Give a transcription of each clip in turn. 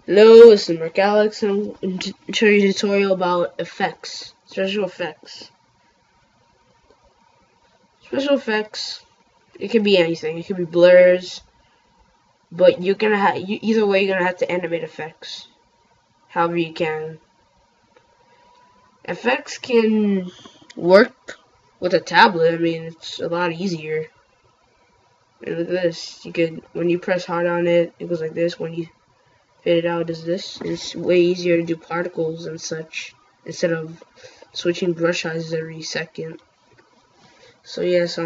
Hello, this is Marc-Alex, and I'm going to show you a tutorial about effects, special effects. Special effects, it can be anything. It can be blurs, but you're gonna have either way. You're gonna have to animate effects, however you can. Effects can work with a tablet. I mean, it's a lot easier. And look at this. You could, when you press hard on it, it goes like this. When you fade it out, it does this. It's way easier to do particles and such instead of switching brush sizes every second. So yes,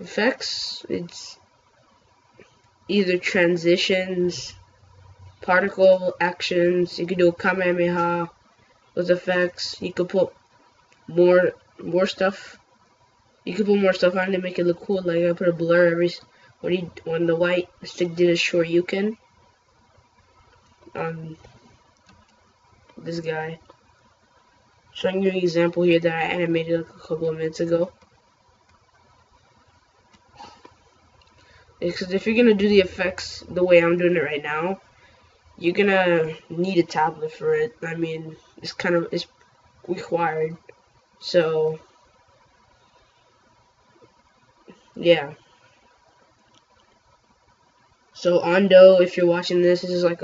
effects, it's either transitions, particle actions. You could do a kamehameha with effects. You could put more stuff. You could put more stuff on it to make it look cool. Like I put a blur when the white stick did a shoryuken on this guy. Showing you an example here that I animated like a couple of minutes ago. Because if you're gonna do the effects the way I'm doing it right now, you're gonna need a tablet for it. I mean, it's required. So yeah. So Ando, if you're watching this is like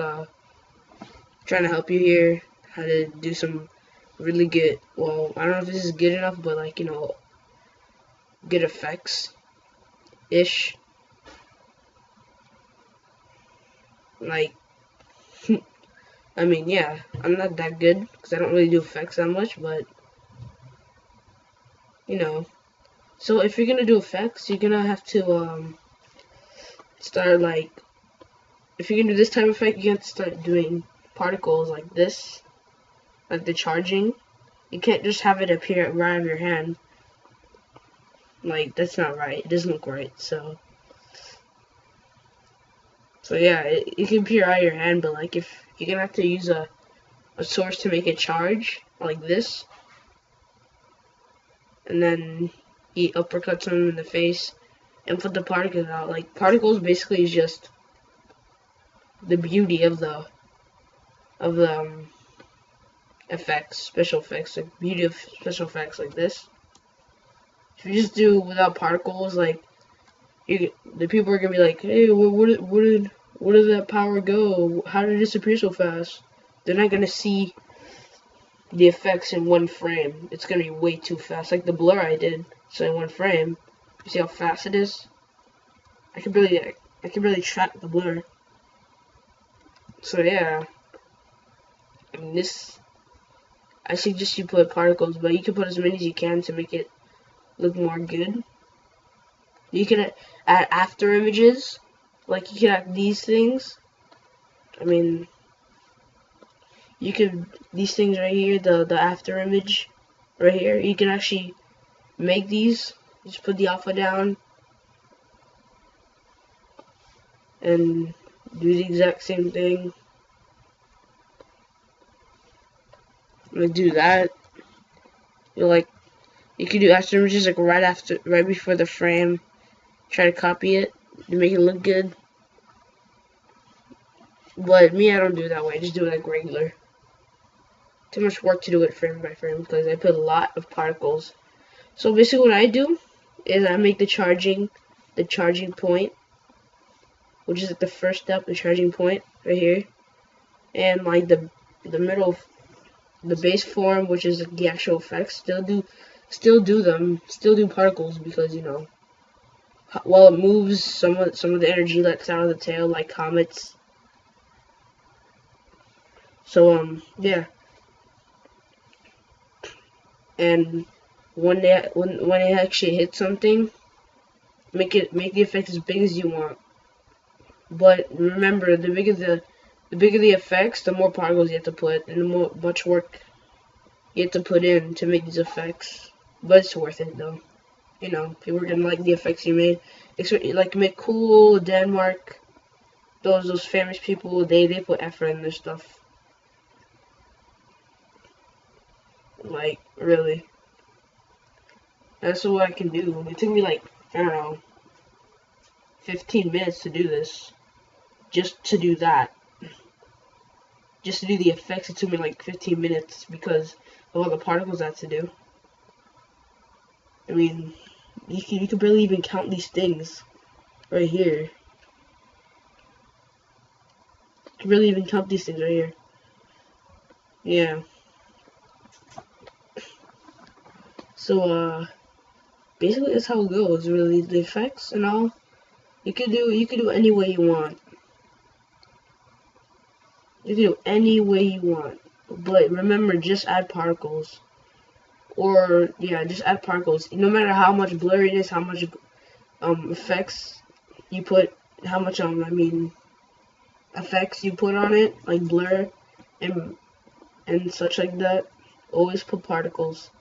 trying to help you here how to do some really good. Well, I don't know if this is good enough, but like good effects ish. Like, I mean, yeah, I'm not that good because I don't really do effects that much, but So if you're gonna do effects, you're gonna have to start like, if you're gonna do this type of effect, you have to start doing particles like this, like the charging. You can't just have it appear right out of your hand. Like, that's not right. It doesn't look right. So yeah, it can appear out of your hand, but like if you're gonna have to use a source to make it charge like this, and then he uppercuts him in the face and put the particles out. Like, particles basically is just the beauty of the effects, special effects, like beauty of special effects like this. If you just do without particles, like the people are gonna be like, hey, where did that power go? How did it disappear so fast? They're not gonna see the effects in one frame. It's gonna be way too fast. Like the blur I did, so in one frame, you see how fast it is? I can barely track the blur. So yeah, I mean I suggest you put particles, but you can put as many as you can to make it look more good. You can add after images, like you can add these things. I mean, these things right here, the after image right here, you can actually make these. Just put the alpha down and do the exact same thing. I'm gonna do that. You can do after images like right before the frame. Try to copy it to make it look good. But me, I don't do it that way. I just do it like regular. Too much work to do it frame by frame because I put a lot of particles. So basically what I do is I make the charging point, which is like the first step, the charging point right here. And like the middle, the base form, which is like the actual effects, still do particles because while it moves, some of the energy lets out of the tail like comets. So yeah. And when it actually hits something, make the effect as big as you want. But remember, the bigger the effects, the more particles you have to put, and the much work you have to put in to make these effects. But it's worth it though. People are gonna like the effects you made. Like McCool, Denmark, those famous people, they put effort in their stuff. Like, really. That's what I can do. It took me like, I don't know, 15 minutes to do this. Just to do that. just to do the effects, it took me like 15 minutes because of all the particles I had to do. I mean, you can barely even count these things right here. You can barely even count these things right here. Yeah. So basically that's how it goes. Really, the effects and all. You could do any way you want. You can do any way you want. But remember, just add particles. Or yeah, just add particles. No matter how much blurriness, how much effects you put, how much I mean effects you put on it, like blur and such like that. Always put particles.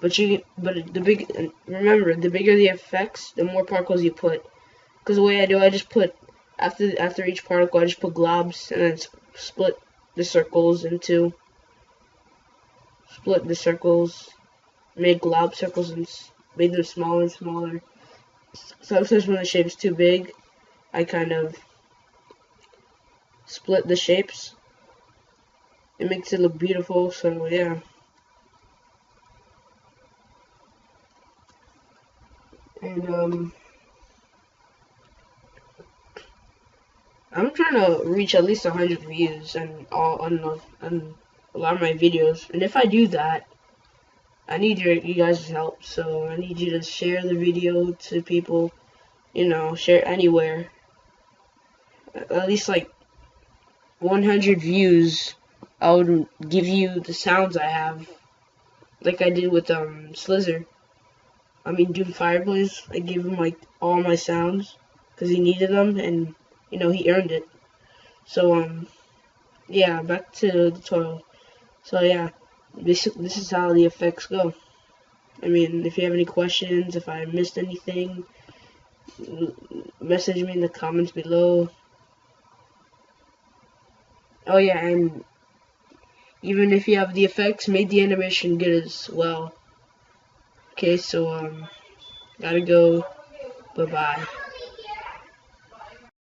But remember, the bigger the effects, the more particles you put. Because the way I do, I just put after each particle, I just put globs and then split the circles into made glob circles and made them smaller and smaller. Sometimes when the shape is too big, I kind of split the shapes. It makes it look beautiful, so yeah. And I'm trying to reach at least 100 views on a lot of my videos, and if I do that, I need you guys' help. So I need you to share the video to people, share anywhere. At least like 100 views, I would give you the sounds I have, like I did with Slither. I mean, Doom Fireblaze. I gave him like all my sounds because he needed them, and he earned it. So yeah, back to the tutorial. So yeah, this is how the effects go. I mean, if you have any questions, if I missed anything, message me in the comments below. Oh yeah, and even if you have the effects, make the animation good as well. Okay, so gotta go. Bye bye.